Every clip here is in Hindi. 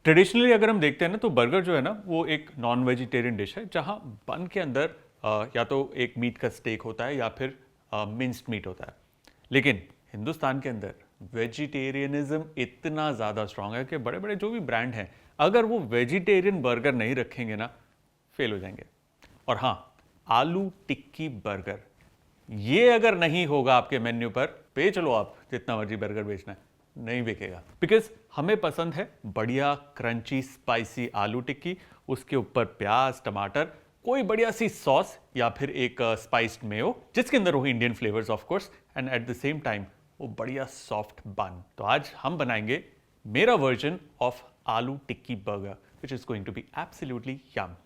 ट्रेडिशनली अगर हम देखते हैं ना तो बर्गर जो है ना वो एक नॉन वेजिटेरियन डिश है जहां बन के अंदर या तो एक मीट का स्टेक होता है या फिर मिंस्ड मीट होता है। लेकिन हिंदुस्तान के अंदर वेजिटेरियनिज्म इतना ज़्यादा स्ट्रांग है कि बड़े बड़े जो भी ब्रांड हैं अगर वो वेजिटेरियन बर्गर नहीं रखेंगे ना फेल हो जाएंगे। और हाँ, आलू टिक्की बर्गर ये अगर नहीं होगा आपके मेन्यू पर, पे चलो आप जितना मर्जी बर्गर बेचना है, नहीं बिकेगा। बिकॉज हमें पसंद है बढ़िया क्रंची स्पाइसी आलू टिक्की, उसके ऊपर प्याज टमाटर, कोई बढ़िया सी सॉस या फिर एक स्पाइस्ड मेयो जिसके अंदर हो Indian flavours of course, and at the same time वो बढ़िया सॉफ्ट बन। तो आज हम बनाएंगे मेरा version of aloo tikki burger which is going to be absolutely yum.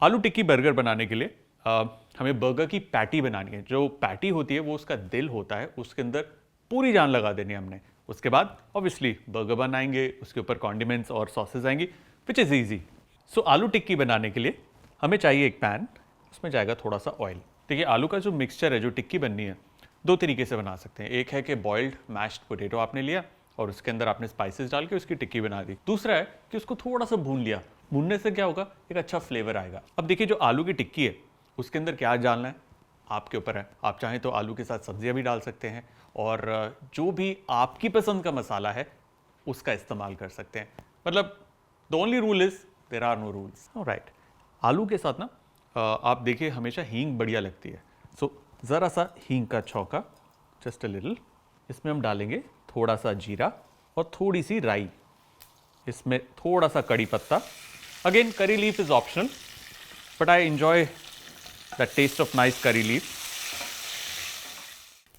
Aloo tikki burger बनाने के लिए हमें बर्गर की पैटी बनानी है। जो पैटी होती है वो उसका दिल होता है, उसके अंदर पूरी जान लगा देनी है हमने। उसके बाद ऑब्वियसली बर्गर बनाएंगे, उसके ऊपर कॉन्डिमेंट्स और सॉसेज आएंगी विच इज़ ईजी। सो आलू टिक्की बनाने के लिए हमें चाहिए एक पैन, उसमें जाएगा थोड़ा सा ऑयल। देखिए आलू का जो मिक्सचर है, जो टिक्की बननी है, दो तरीके से बना सकते हैं। एक है कि बॉइल्ड मैश्ड पोटैटो आपने लिया और उसके अंदर आपने स्पाइसेस डाल के उसकी टिक्की बना दी। दूसरा है कि उसको थोड़ा सा भून लिया। भूनने से क्या होगा, एक अच्छा फ्लेवर आएगा। अब देखिए जो आलू की टिक्की है उसके अंदर क्या डालना है आपके ऊपर है। आप चाहें तो आलू के साथ सब्जियां भी डाल सकते हैं और जो भी आपकी पसंद का मसाला है उसका इस्तेमाल कर सकते हैं। मतलब the only rule is there are no rules. Right, आलू के साथ ना आप देखिए हमेशा हींग बढ़िया लगती है। सो ज़रा सा हींग का छौंका, जस्ट अ लिटिल। इसमें हम डालेंगे थोड़ा सा जीरा और थोड़ी सी राई। इसमें थोड़ा सा कड़ी पत्ता। Again curry leaf is optional but I enjoy the taste of nice curry leaf.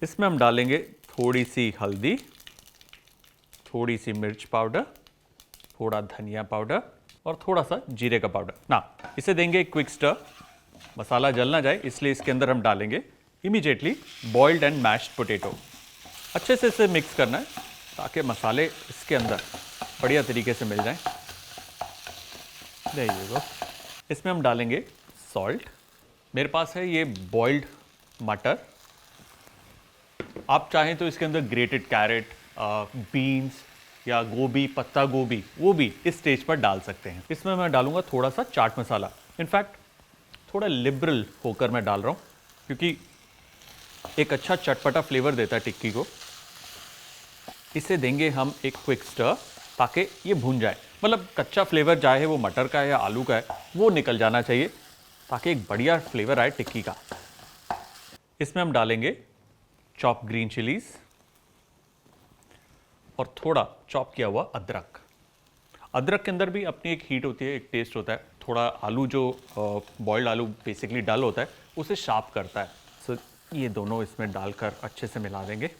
इसमें हम डालेंगे थोड़ी सी हल्दी, थोड़ी सी मिर्च पाउडर, थोड़ा धनिया पाउडर और थोड़ा सा जीरे का पाउडर ना। इसे देंगे एक क्विक स्टर। मसाला जल ना जाए इसलिए इसके अंदर हम डालेंगे immediately boiled and mashed potato. अच्छे से इसे मिक्स करना है ताकि मसाले इसके अंदर बढ़िया तरीके से मिल जाएं। There you go. इसमें हम डालेंगे सॉल्ट। मेरे पास है ये बॉइल्ड मटर। आप चाहें तो इसके अंदर ग्रेटेड कैरेट, बीन्स या गोभी, पत्ता गोभी, वो भी इस स्टेज पर डाल सकते हैं। इसमें मैं डालूंगा थोड़ा सा चाट मसाला। इनफैक्ट थोड़ा लिबरल होकर मैं डाल रहा हूँ क्योंकि एक अच्छा चटपटा फ्लेवर देता है टिक्की को। इसे देंगे हम एक क्विक स्टर ताकि ये भून जाए। मतलब कच्चा फ्लेवर चाहे वो मटर का है या आलू का है वो निकल जाना चाहिए ताकि एक बढ़िया फ्लेवर आए टिक्की का। इसमें हम डालेंगे चॉप ग्रीन चिलीज और थोड़ा चॉप किया हुआ अदरक। अदरक के अंदर भी अपनी एक हीट होती है, एक टेस्ट होता है। थोड़ा आलू जो बॉइल्ड आलू बेसिकली डल होता है उसे शार्प करता है। सो ये दोनों इसमें डालकर अच्छे से मिला देंगे।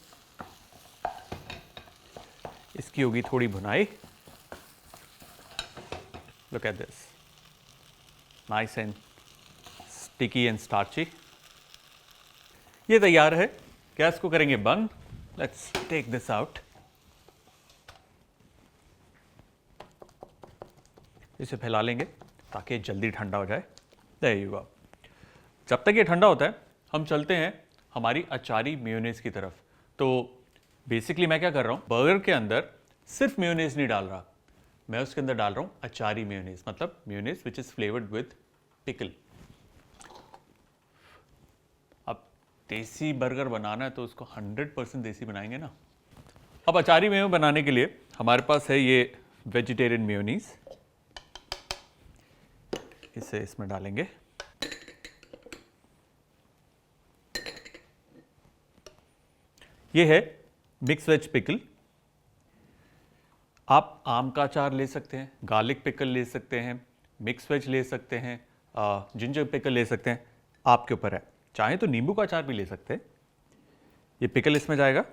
इसकी होगी थोड़ी भुनाई। Look at this, nice and sticky and starchy. ये तैयार है। गैस को करेंगे बंद। Let's take this out. इसे फैला लेंगे ताकि जल्दी ठंडा हो जाए। There you go. जब तक ये ठंडा होता है हम चलते हैं हमारी अचारी मेयोनेज़ की तरफ। तो बेसिकली मैं क्या कर रहा हूँ, बर्गर के अंदर सिर्फ मेयोनेज़ नहीं डाल रहा, मैं उसके अंदर डाल रहा हूँ अचारी मेयोनेज़, मतलब mayonnaise which is flavoured with pickle. अब देसी बर्गर बनाना है तो उसको 100% देसी बनाएंगे ना। अब अचारी मेयो बनाने के लिए हमारे पास है ये वेजिटेरियन मेयोनीज़। इसे इसमें डालेंगे। ये है मिक्स वेज पिकल। आप आम का अचार ले सकते हैं, गार्लिक पिकल ले सकते हैं, मिक्स वेज ले सकते हैं, जिंजर पिकल ले सकते हैं, आपके ऊपर है। चाहे तो नींबू का अचार भी ले सकते हैं। ये पिकल इसमें जाएगा।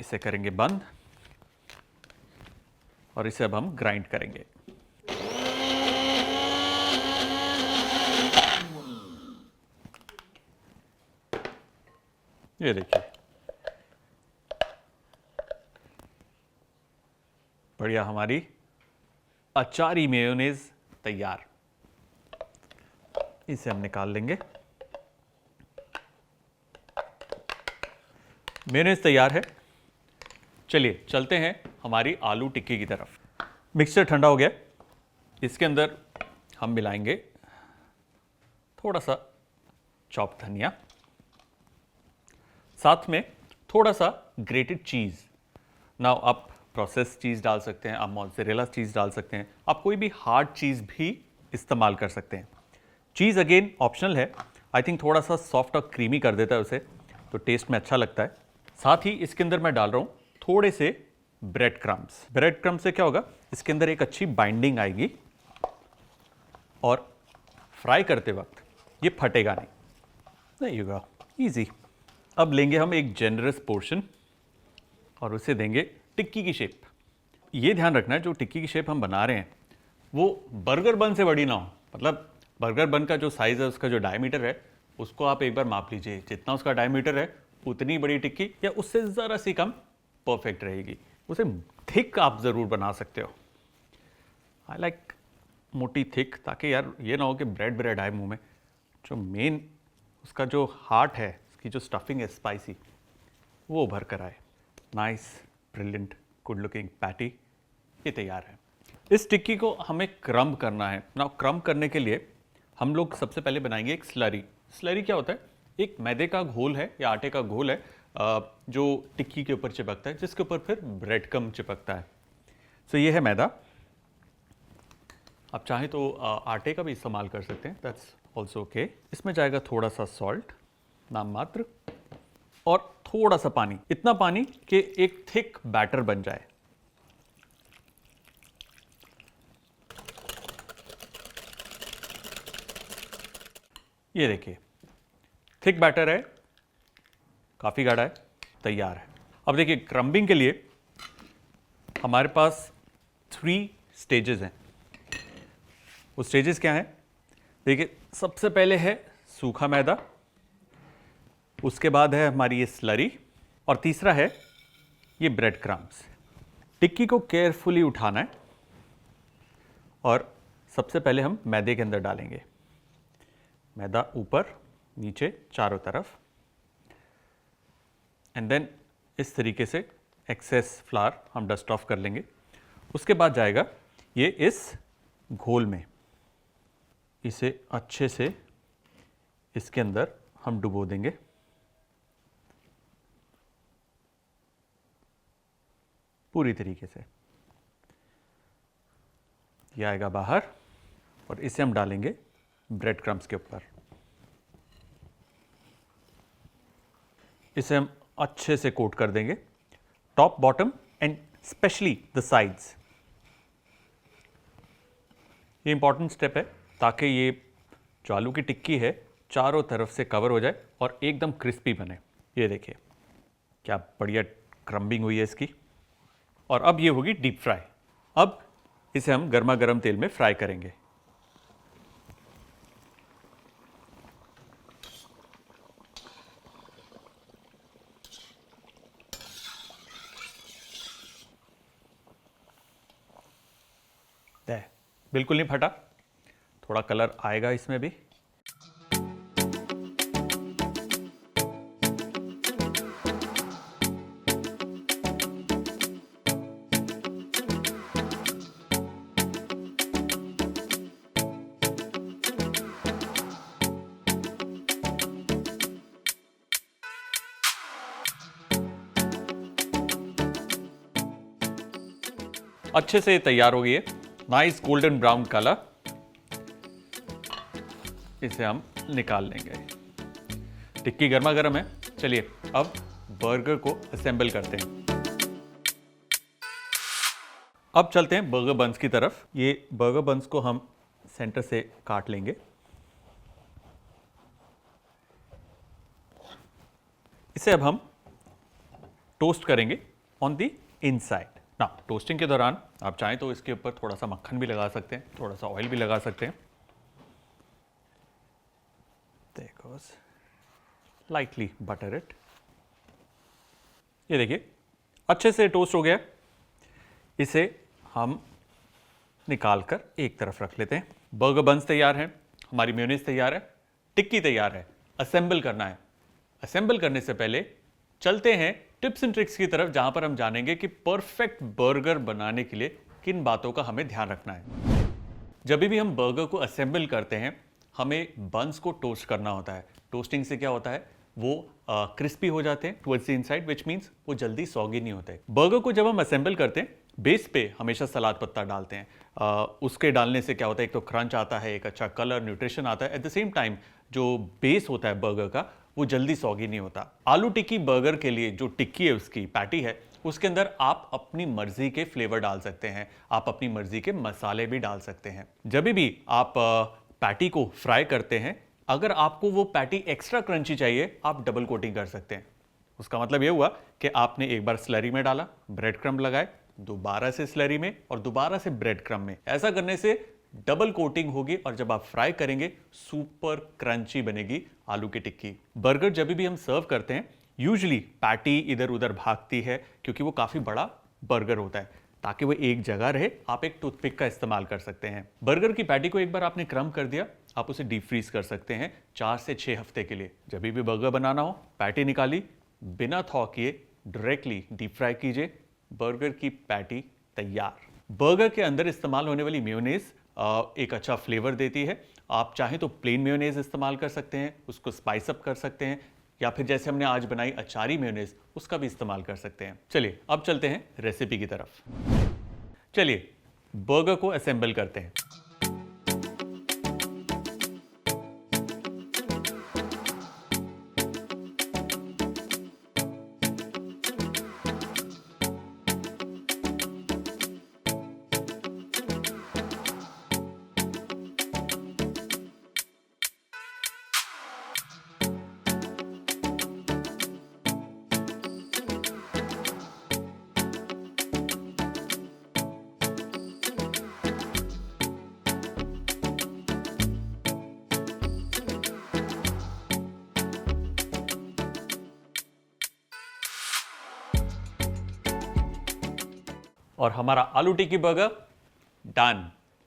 इसे करेंगे बंद और इसे अब हम ग्राइंड करेंगे। ये देखिए बढ़िया हमारी अचारी मेयोनेज़ तैयार। इसे हम निकाल लेंगे। मेयोनेज़ तैयार है। चलिए चलते हैं हमारी आलू टिक्की की तरफ। मिक्सचर ठंडा हो गया, इसके अंदर हम मिलाएंगे थोड़ा सा चॉप धनिया, साथ में थोड़ा सा ग्रेटेड चीज़। नाउ आप प्रोसेस चीज़ डाल सकते हैं, आप मोज़रेला चीज़ डाल सकते हैं, आप कोई भी हार्ड चीज़ भी इस्तेमाल कर सकते हैं। चीज़ अगेन ऑप्शनल है, आई थिंक थोड़ा सा सॉफ्ट और क्रीमी कर देता है उसे, तो टेस्ट में अच्छा लगता है। साथ ही इसके अंदर मैं डाल रहा हूँ थोड़े से ब्रेड क्रम्स। ब्रेड क्रम्स से क्या होगा, इसके अंदर एक अच्छी बाइंडिंग आएगी और फ्राई करते वक्त ये फटेगा नहीं होगा, ईजी। अब लेंगे हम एक जेनरस पोर्शन और उसे देंगे टिक्की की शेप। ये ध्यान रखना है जो टिक्की की शेप हम बना रहे हैं वो बर्गर बन से बड़ी ना हो, मतलब बर्गर बन का जो साइज़ है, उसका जो डायमीटर है, उसको आप एक बार माप लीजिए, जितना उसका डायमीटर है उतनी बड़ी टिक्की या उससे ज़रा सी कम परफेक्ट रहेगी। उसे थिक आप ज़रूर बना सकते हो, आई लाइक मोटी थिक, ताकि यार ये ना हो कि ब्रेड ब्रेड आए मुंह में। जो मेन उसका जो हार्ट है, उसकी जो स्टफिंग है स्पाइसी, वो उभर कर आए। Nice, brilliant, good looking patty ये तैयार है। इस टिक्की को हमें क्रम्ब करना है ना। क्रम्ब करने के लिए हम लोग सबसे पहले बनाएंगे एक स्लरी। स्लरी क्या होता है, एक मैदे का घोल है या आटे का घोल है जो टिक्की के ऊपर चिपकता है, जिसके ऊपर फिर ब्रेड क्रम्ब चिपकता है। सो ये है मैदा, आप चाहें तो आटे का भी इस्तेमाल कर सकते हैं, दैट्स ऑल्सो ओके। इसमें जाएगा थोड़ा सा सॉल्ट नाम मात्र और थोड़ा सा पानी, इतना पानी कि एक थिक बैटर बन जाए। ये देखिए थिक बैटर है, काफ़ी गाढ़ा है, तैयार है। अब देखिए क्रम्बिंग के लिए हमारे पास 3 स्टेजेस हैं। वो स्टेजेस क्या हैं, देखिए सबसे पहले है सूखा मैदा, उसके बाद है हमारी ये स्लरी और तीसरा है ये ब्रेड क्रम्स। टिक्की को केयरफुली उठाना है और सबसे पहले हम मैदे के अंदर डालेंगे। मैदा ऊपर नीचे चारों तरफ, एंड देन इस तरीके से एक्सेस फ्लावर हम डस्ट ऑफ कर लेंगे। उसके बाद जाएगा ये इस घोल में, इसे अच्छे से इसके अंदर हम डुबो देंगे। पूरी तरीके से ये आएगा बाहर और इसे हम डालेंगे ब्रेड क्रम्स के ऊपर। इसे हम अच्छे से कोट कर देंगे, top bottom and specially the sides. ये इंपॉर्टेंट स्टेप है ताकि ये जो आलू की टिक्की है चारों तरफ से कवर हो जाए और एकदम क्रिस्पी बने। ये देखिए क्या बढ़िया क्रम्बिंग हुई है इसकी। और अब ये होगी डीप फ्राई। अब इसे हम गर्मा गर्म तेल में फ्राई करेंगे। बिल्कुल नहीं फटा, थोड़ा कलर आएगा इसमें भी। अच्छे से तैयार हो गई है, नाइस गोल्डन ब्राउन कलर। इसे हम निकाल लेंगे। टिक्की गर्मा गर्म है। चलिए अब बर्गर को असेंबल करते हैं। अब चलते हैं बर्गर बंस की तरफ। ये बर्गर बंस को हम सेंटर से काट लेंगे। इसे अब हम टोस्ट करेंगे ऑन द इनसाइड। ना टोस्टिंग के दौरान आप चाहें तो इसके ऊपर थोड़ा सा मक्खन भी लगा सकते हैं, थोड़ा सा ऑयल भी लगा सकते हैं। देखो लाइटली बटर इट। ये देखिए अच्छे से टोस्ट हो गया। इसे हम निकाल कर एक तरफ रख लेते हैं। बर्गर बंस तैयार है, हमारी मेयोनीज तैयार है, टिक्की तैयार है। असेंबल करना है। असेंबल करने से पहले चलते हैं टिप्स एंड ट्रिक्स की तरफ, जहां पर हम जानेंगे कि परफेक्ट बर्गर बनाने के लिए किन बातों का हमें ध्यान रखना है। जब भी हम बर्गर को असेंबल करते हैं, हमें बंस को टोस्ट करना होता है। टोस्टिंग से क्या होता है, वो क्रिस्पी हो जाते हैं towards the inside, which means वो जल्दी सॉगी नहीं होते। बर्गर को जब हम असेंबल करते हैं, बेस पे हमेशा सलाद पत्ता डालते हैं। उसके डालने से क्या होता है, एक तो क्रंच आता है, एक अच्छा कलर न्यूट्रिशन आता है। एट द सेम टाइम जो बेस होता है बर्गर का, वो जल्दी सॉगी नहीं होता। आलू टिक्की बर्गर के लिए जो टिक्की है, उसकी पैटी है, उसके अंदर आप अपनी मर्जी के फ्लेवर डाल सकते हैं, आप अपनी मर्जी के मसाले भी डाल सकते हैं। जब भी आप पैटी को फ्राई करते हैं, अगर आपको वो पैटी एक्स्ट्रा क्रंची चाहिए, आप डबल कोटिंग कर सकते हैं। उसका मतलब ये हुआ कि आपने एक बार स्लरी में डाला, ब्रेड क्रम्ब लगाए, दोबारा से स्लरी में और दोबारा से ब्रेड क्रम्ब में। ऐसा करने से डबल कोटिंग होगी और जब आप फ्राई करेंगे, सुपर क्रंची बनेगी आलू की टिक्की। बर्गर जब भी हम सर्व करते हैं, यूजुअली पैटी इधर उधर भागती है क्योंकि वो काफी बड़ा बर्गर होता है। ताकि वो एक जगह रहे, आप एक टूथपिक का इस्तेमाल कर सकते हैं। बर्गर की पैटी को एक बार आपने क्रम्ब कर दिया, आप उसे डीप फ्रीज कर सकते हैं 4 से 6 हफ्ते के लिए। जब भी बर्गर बनाना हो, पैटी निकाली, बिना थॉ किए डायरेक्टली डीप फ्राई कीजिए, बर्गर की पैटी तैयार। बर्गर के अंदर इस्तेमाल होने वाली मेयोनेज एक अच्छा फ्लेवर देती है। आप चाहें तो प्लेन मेयोनेज इस्तेमाल कर सकते हैं, उसको स्पाइस अप कर सकते हैं, या फिर जैसे हमने आज बनाई अचारी मेयोनेज, उसका भी इस्तेमाल कर सकते हैं। चलिए अब चलते हैं रेसिपी की तरफ। चलिए बर्गर को असेंबल करते हैं। और हमारा आलू टिक्की बर्गर डन।